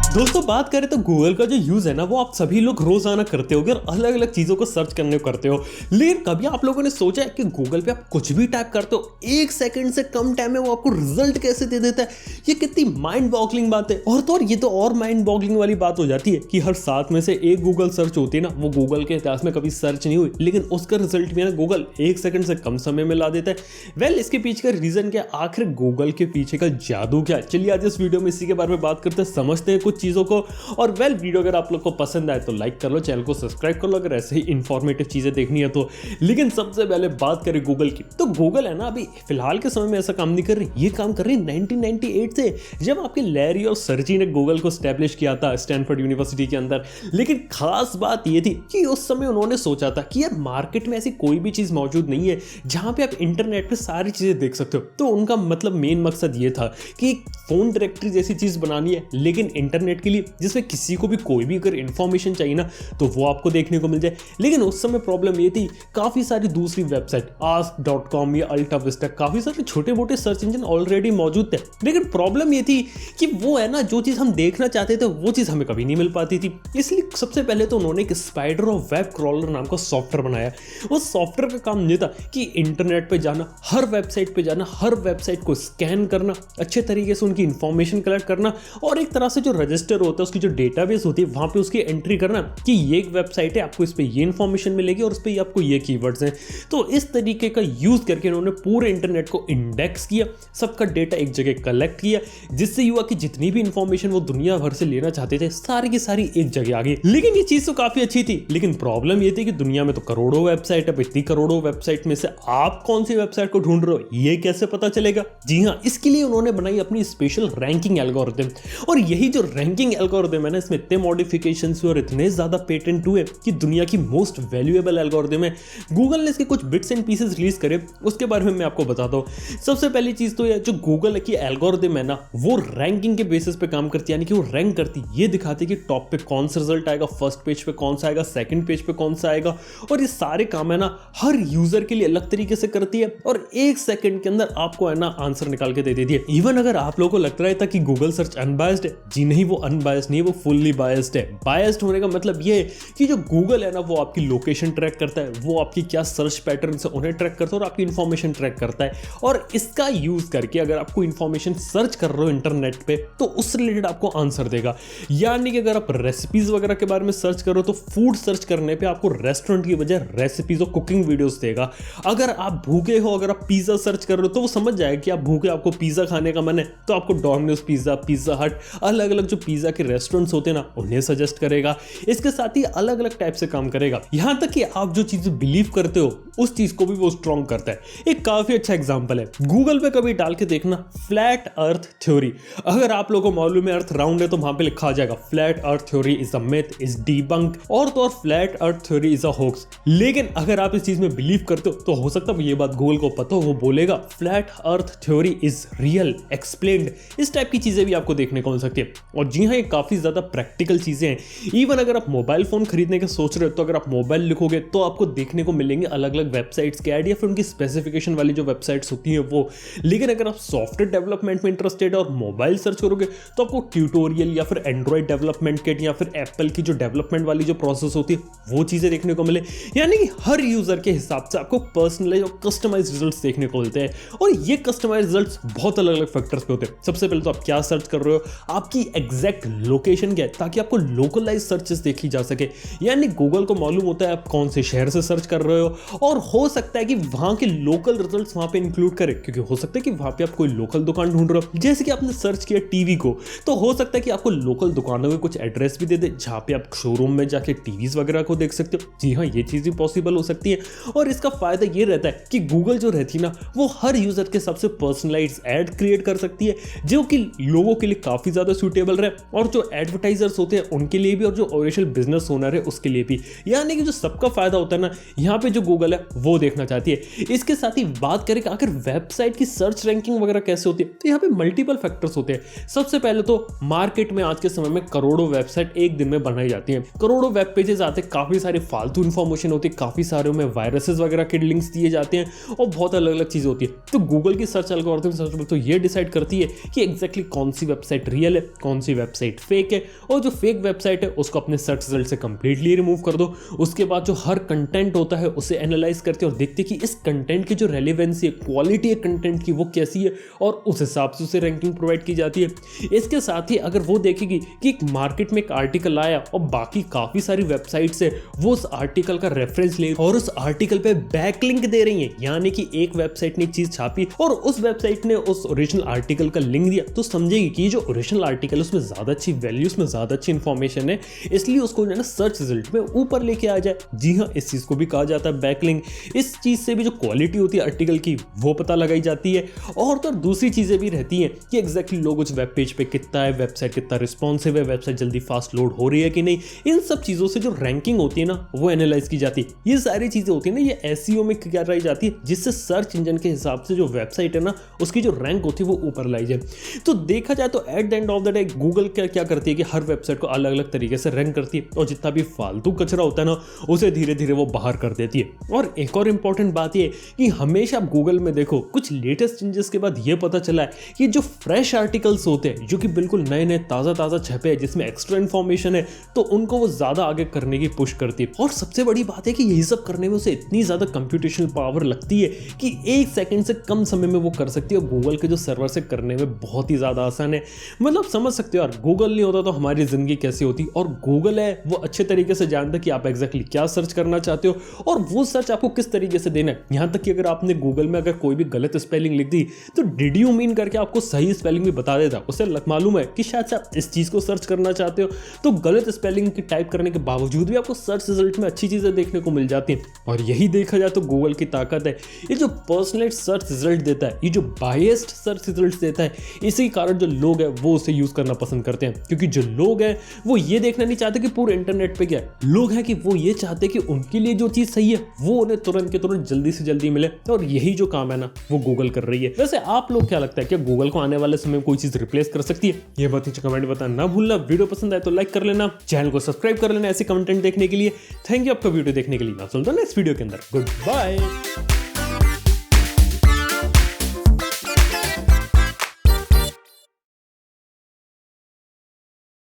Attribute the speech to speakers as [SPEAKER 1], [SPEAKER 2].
[SPEAKER 1] दोस्तों बात करें तो गूगल का जो यूज है ना वो आप सभी लोग रोजाना करते हो और अलग अलग चीजों को सर्च करने को करते हो। लेकिन कभी आप लोगों ने सोचा है कि गूगल पे आप कुछ भी टाइप करते हो 1 सेकंड से कम टाइम में वो आपको रिजल्ट कैसे दे देता है? ये कितनी माइंड बॉगलिंग बात है। और तो और ये तो और माइंड बॉगलिंग वाली बात हो जाती है कि हर 7 में से एक गूगल सर्च होती है ना, वो गूगल के इतिहास में कभी सर्च नहीं हुई, लेकिन उसका रिजल्ट भी ना गूगल 1 सेकंड से कम समय में ला देता है। इसके पीछे का रीजन क्या, आखिर गूगल के पीछे का जादू क्या? चलिए आज इस वीडियो में इसी के बारे में बात करते हैं, समझते हैं कुछ चीजों को। और वीडियो अगर आप लोग को पसंद आए तो लाइक कर लो, चैनल को सब्सक्राइब कर लो अगर ऐसे ही इंफॉर्मेटिव चीजें देखनी है तो। लेकिन सबसे पहले बात करें गूगल की, तो गूगल है ना अभी फिलहाल के समय में ऐसा काम नहीं कर रही, ये काम कर रही 1998 से, जब आपके लैरी और सर्जी ने गूगल को स्टैब्लिश किया था स्टैनफोर्ड यूनिवर्सिटी के अंदर। लेकिन खास बात ये थी कि उस समय उन्होंने सोचा था कि यार मार्केट में ऐसी कोई भी चीज मौजूद नहीं है जहां पे आप इंटरनेट पे सारी चीजें देख सकते हो। तो उनका मतलब मेन मकसद ये था कि एक फोन डायरेक्टरी जैसी चीज बनानी है, लेकिन इंटरनेट के लिए, जिसमें किसी को भी कोई भी अगर इंफॉर्मेशन चाहिए ना तो वो आपको देखने को मिल जाए। लेकिन उस समय प्रॉब्लम ये थी, काफी सारी दूसरी वेबसाइट ask.com या अल्टा विस्टा, काफी सारे छोटे मोटे सर्च इंजन ऑलरेडी मौजूद थे। लेकिन प्रॉब्लम ये थी कि वो है ना जो चीज हम देखना चाहते थे वो चीज हमें कभी नहीं मिल पाती थी। इसलिए सबसे पहले तो उन्होंने एक स्पाइडर और वेब क्रॉलर नाम का सॉफ्टवेयर बनाया। उस सॉफ्टवेयर का काम ये था कि इंटरनेट पे जाना, हर वेबसाइट पे जाना, हर वेबसाइट को स्कैन करना, अच्छे तरीके से उनकी इंफॉर्मेशन कलेक्ट करना और एक तरह से जो रजिस्टर होता है, उसकी जो डेटाबेस होती है, वहां पे उसकी एंट्री करना कि ये एक वेबसाइट है, आपको इस पे ये इंफॉर्मेशन मिलेगी और इस पे आपको ये कीवर्ड्स हैं। तो इस तरीके का यूज करके उन्होंने पूरे इंटरनेट को इंडेक्स किया, सबका डेटा एक जगह कलेक्ट किया, जिससे हुआ कि जितनी भी इंफॉर्मेशन वो दुनिया भर से लेना चाहते थे सारी की सारी एक जगह आ गई। लेकिन ये चीज तो काफी अच्छी थी, लेकिन प्रॉब्लम ये थी कि दुनिया में तो करोड़ों वेबसाइट है, इतनी करोड़ों वेबसाइट में से आप कौन सी वेबसाइट को ढूंढ रहे हो ये कैसे पता चलेगा? जी हाँ, इसके लिए उन्होंने बनाई अपनी स्पेशल रैंकिंग एल्गोरिथम। और यही जो रैंकिंग एल्गोरिथम है ना, इसमें इतने मॉडिफिकेशंस हुए और इतने ज्यादा पेटेंट हुए कि दुनिया की मोस्ट वैल्यूएबल एल्गोरिथम है। गूगल ने इसके कुछ बिट्स एंड पीसेस रिलीज करे, उसके बारे में मैं आपको बताता हूं। सबसे पहली चीज तो ये जो गूगल की एल्गोरिथम है ना, वो रैंकिंग के बेसिस पे काम करती है, यानी कि वो रैंक करती है, ये दिखाती है कि टॉप पे कौन सा रिजल्ट आएगा, फर्स्ट पेज पे कौन सा आएगा, सेकंड पेज पे कौन सा आएगा। और ये सारे काम है ना हर यूजर के लिए अलग तरीके से करती है और 1 सेकंड के अंदर आपको है ना आंसर निकाल के दे देती है। इवन अगर आप लोगों को लगता है कि गूगल सर्च अनबायस्ड है, जी नहीं, वो अनबायस्ड नहीं है, वो फुल्ली बायस्ड है। बायस्ड होने का मतलब ये है कि जो गूगल है ना वो आपकी लोकेशन ट्रैक करता है, वो आपकी क्या सर्च पैटर्न से उन्हें ट्रैक करता है और आपकी इंफॉर्मेशन ट्रैक करता है। और इसका यूज करके अगर आपको इंफॉर्मेशन सर्च कर रहे हो इंटरनेट पे तो उस रिलेटेड आपको आंसर देगा। यानी कि अगर आप रेसिपीज वगैरह के बारे में सर्च करो तो फूड सर्च करने पे आपको रेस्टोरेंट की बजाय रेसिपीज और कुकिंग वीडियोस देगा। अगर आप भूखे हो, अगर आप पिज्जा सर्च कर रहे हो तो वो समझ जाएगा कि आप भूखे, आपको पिज्जा खाने का मन है, तो आपको डोमिनोज पिज्जा, पिज्जा हट, अलग अलग जो पिज्जा के रेस्टोरेंट्स होते हैं ना उन्हें सजेस्ट करेगा। इसके साथ ही अलग अलग टाइप से काम करेगा, यहां तक कि आप जो चीजें बिलीव करते हो उस चीज को भी वो स्ट्रॉन्ग करता है। एक काफी अच्छा एग्जांपल है, गूगल पे कभी डाल के देखना फ्लैट अर्थ थ्योरी। अगर आप लोगों को मालूम है अर्थ राउंड है तो वहां पे लिखा आ जाएगा flat earth theory is a myth, is debunk, और तो और flat earth theory is a hoax. लेकिन अगर आप इस चीज में बिलीव करते हो तो हो सकता है ये बात गूगल को पता हो, वो बोलेगा flat earth theory is real explained. इस टाइप की चीजें भी आपको देखने को मिल सकती है। और जी हाँ, ये काफी ज्यादा प्रैक्टिकल चीजें हैं। इवन अगर आप मोबाइल फोन खरीदने का सोच रहे हो तो अगर आप मोबाइल लिखोगे तो आपको देखने को मिलेंगे अलग अलग वेबसाइट्स के ऐड या फिर उनकी स्पेसिफिकेशन वाली जो वेबसाइट्स होती हैं वो। लेकिन अगर आप सॉफ्टवेयर डेवलपमेंट में इंटरेस्टेड और मोबाइल सर्च करोगे तो आपको ट्यूटोरियल या फिर एंड्रॉइड डेवलपमेंट किट या फिर एप्पल की जो डेवलपमेंट वाली जो प्रोसेस होती है वो चीजें देखने को मिले। यानी कि हर यूजर के हिसाब से आपको पर्सनलाइज और कस्टमाइज रिजल्ट्स देखने को मिलते हैं। और ये कस्टमाइज रिजल्ट्स बहुत अलग अलग फैक्टर्स पे होते हैं। सबसे पहले तो आप क्या सर्च कर रहे हो, आपकी एग्जैक्ट लोकेशन क्या है, ताकि आपको लोकलाइज सर्चेस देखी जा सके। यानी गूगल को मालूम होता है आप कौन से शहर से सर्च कर रहे हो और हो सकता है कि वहां के लोकल रिजल्ट्स वहां पे इंक्लूड करे, क्योंकि हो सकता है कि वहां पे आप कोई लोकल दुकान ढूंढ रहे हो। जैसे कि आपने सर्च किया टीवी को, तो हो सकता है कि आपको लोकल दुकानों के कुछ एड्रेस भी दे दे जहां पे आप शोरूम में जाके टीवीज वगैरह को देख सकते हो। जी हाँ, ये चीज भी पॉसिबल हो सकती है। और इसका फायदा ये रहता है कि गूगल जो रहती है ना वो हर यूजर के सबसे पर्सनलाइज्ड एड क्रिएट कर सकती है, जो कि लोगों के लिए काफी ज्यादा सूटेबल रहे, और जो एडवर्टाइजर्स होते हैं उनके लिए भी और जो ओरिजिनल बिजनेस ओनर है उसके लिए भी। यानी कि जो सबका फायदा होता है ना, यहाँ पे जो गूगल है वो देखना चाहती है। इसके साथ ही बात करें कि आखिर वेबसाइट की सर्च रैंकिंग वगैरह कैसे होती है, तो यहाँ पे मल्टीपल फैक्टर्स होते हैं। सबसे पहले तो मार्केट में आज के समय में करोड़ों वेबसाइट एक दिन में बनाई जाती हैं, करोड़ों वेब पेजेस आते हैं, काफी सारी फालतू इंफॉर्मेशन होती है, काफी सारे में वायरसेस वगैरह के लिंक्स दिए जाते हैं और बहुत अलग अलग चीजें होती है। तो गूगल की सर्च एल्गोरिथम तो ये डिसाइड करती है कि एग्जैक्टली कौन सी वेबसाइट रियल है, कौन सी वेबसाइट फेक है, और जो फेक वेबसाइट है उसको अपने सर्च रिजल्ट से कंप्लीटली रिमूव कर दो। उसके बाद जो हर कंटेंट होता है उसे एनालाइज करते हैं और देखते हैं कि इस कंटेंट की जो रेलेवेंसी है, क्वालिटी है कंटेंट की, वो कैसी है, और उस हिसाब से उसे रैंकिंग प्रोवाइड की जाती है। इसके साथ ही अगर वो देखेगी कि एक मार्केट में एक आर्टिकल आया और बाकी काफ़ी सारी वेबसाइट्स है वो उस आर्टिकल का रेफरेंस ले और उस आर्टिकल पे बैकलिंक दे रही है, यानी कि एक वेबसाइट ने चीज छापी और उस वेबसाइट ने उस ओरिजिनल आर्टिकल का लिंक दिया, तो समझेगी कि जो ओरिजिनल आर्टिकल है उसमें ज्यादा अच्छी वैल्यू, उसमें ज्यादा अच्छी इंफॉर्मेशन है, इसलिए उसको जो है ना सर्च रिजल्ट में ऊपर लेके आ जाए। जी हाँ, इस चीज को भी कहा जाता है बैकलिंक। इस चीज से भी जो क्वालिटी होती है आर्टिकल की वो पता लगाई जाती है। और तो दूसरी चीजें भी रहती हैं कि एग्जैक्टली लोग उस वेब पेज पे कितना है, वेबसाइट कितना रिस्पॉन्सिव है, वेबसाइट जल्दी फास्ट लोड हो रही है कि नहीं, इन सब चीजों से जो रैंकिंग होती है ना वो एनालाइज की जाती है। ये सारी चीजें होती है ना, ये एसईओ में क्या कराई जाती है, जिससे सर्च इंजन के हिसाब से जो वेबसाइट है ना उसकी जो रैंक होती है वो ऊपर लाई जाए। तो देखा जाए तो at the end of the day Google क्या करती है कि हर वेबसाइट को अलग अलग तरीके से रैंक करती है, और जितना भी फालतू कचरा होता है ना उसे धीरे धीरे वो बाहर कर देती है। और एक और इंपॉर्टेंट बात ये कि हमेशा आप गूगल में देखो, कुछ लेटेस्ट चेंजेस के बाद ये पता चला है कि जो फ्रेश आर्टिकल्स होते हैं, जो कि बिल्कुल नए नए ताज़ा छपे हैं, जिसमें एक्स्ट्रा इन्फॉर्मेशन है, तो उनको वो ज़्यादा आगे करने की पुश करती है। और सबसे बड़ी बात है कि यही सब करने में उसे इतनी ज़्यादा कंप्यूटेशनल पावर लगती है कि 1 सेकंड से कम समय में वो कर सकती है। गूगल के जो सर्वर से करने में बहुत ही ज़्यादा आसान है। मतलब समझ सकते हो यार, गूगल नहीं होता तो हमारी ज़िंदगी कैसी होती, और गूगल है वो अच्छे तरीके से जानता है कि आप एग्जैक्टली क्या सर्च करना चाहते हो और वो सर्च आपको किस तरीके से देना है। यहाँ तक कि अगर आपने गूगल में अगर कोई भी गलत स्पेलिंग लिख दी तो डिड यू मीन करके आपको सही स्पेलिंग भी बता देता। उसे मालूम है कि शायद से आप इस चीज़ को सर्च करना चाहते हो, तो गलत स्पेलिंग की टाइप करने के बावजूद भी आपको सर्च रिजल्ट में अच्छी चीज़ें देखने को मिल जाती हैं। और यही देखा जाए तो गूगल की ताकत है, ये जो पर्सनलाइज्ड सर्च रिजल्ट देता है, ये जो बायस्ड सर्च रिजल्ट देता है, इसी कारण जो लोग हैं वो उसे यूज़ करना पसंद करते हैं। क्योंकि जो लोग हैं वो ये देखना नहीं चाहते कि पूरे इंटरनेट पे क्या है, लोग हैं कि वो ये चाहते हैं कि उनके लिए जो चीज़ सही है वो उन्हें तुरंत के तुरंत जल्दी से जल्दी मिले, और यही जो काम है ना वो गूगल कर रही है। वैसे आप लोग क्या लगता है, क्या गूगल को आने वाले समय में कोई चीज़ रिप्लेस कर सकती है? ये बात नीचे कमेंट बताना ना भूलना। वीडियो पसंद आए तो लाइक कर लेना, चैनल को सब्सक्राइब कर लेना ऐसे कंटेंट देखने के लिए। थैंक यू आपका वीडियो देखने के लिए। मैं सुनता हूं नेक्स्ट वीडियो के अंदर। Good bye.